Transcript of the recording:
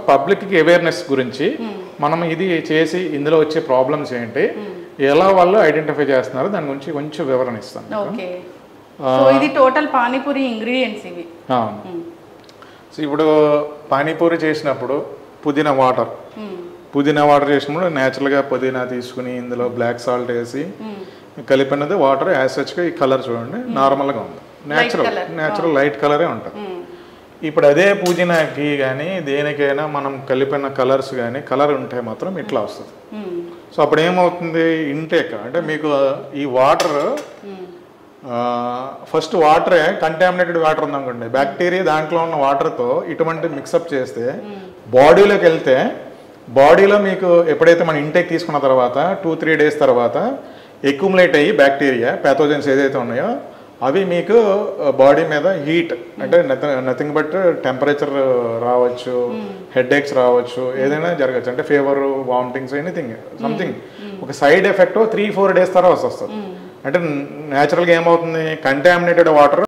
పబ్లిక్కి అవేర్నెస్ గురించి మనం ఇది చేసి ఇందులో వచ్చే ప్రాబ్లమ్స్ ఏంటి, ఎలా వాళ్ళు ఐడెంటిఫై చేస్తున్నారు దాని గురించి కొంచెం వివరణ ఇస్తాను. ఓకే, సో ఇది టోటల్ పానీపూరి ఇంగ్రీడియంట్స్ ఇవి. సో ఇప్పుడు పానీపూరి చేసినప్పుడు పుదీనా వాటర్ చేసినప్పుడు న్యాచురల్గా పుదీనా తీసుకుని ఇందులో బ్లాక్ సాల్ట్ వేసి కలిపినది వాటర్ యాజ్ సచ్గా ఈ కలర్ చూడండి నార్మల్గా ఉంది, న్యాచురల్ లైట్ కలరే ఉంటుంది. ఇప్పుడు అదే పుదీనాకి కానీ దేనికైనా మనం కలిపిన కలర్స్ కానీ కలర్ ఉంటే మాత్రం ఇట్లా వస్తుంది. సో అప్పుడు ఏమవుతుంది, ఇంటేక్ అంటే మీకు ఈ వాటర్ ఫస్ట్ వాటరే కంటామినేటెడ్ వాటర్ ఉందనుకోండి, బ్యాక్టీరియా దాంట్లో ఉన్న వాటర్తో ఇటువంటి మిక్సప్ చేస్తే బాడీలోకి వెళ్తే బాడీలో మీకు ఎప్పుడైతే మనం ఇంటేక్ తీసుకున్న తర్వాత 2-3 డేస్ తర్వాత ఎక్యుములేట్ అయ్యి బ్యాక్టీరియా ప్యాథోజన్స్ ఏదైతే ఉన్నాయో అవి మీకు బాడీ మీద హీట్ అంటే నథింగ్ బట్ టెంపరేచర్ రావచ్చు, హెడేక్స్ రావచ్చు, ఏదైనా జరగచ్చు, అంటే ఫీవర్, వామిటింగ్స్, ఎనీథింగ్ సంథింగ్ ఒక సైడ్ ఎఫెక్ట్ 3-4 డేస్ తర్వాత వస్తుంది. అంటే న్యాచురల్గా ఏమవుతుంది, కంటామినేటెడ్ వాటర్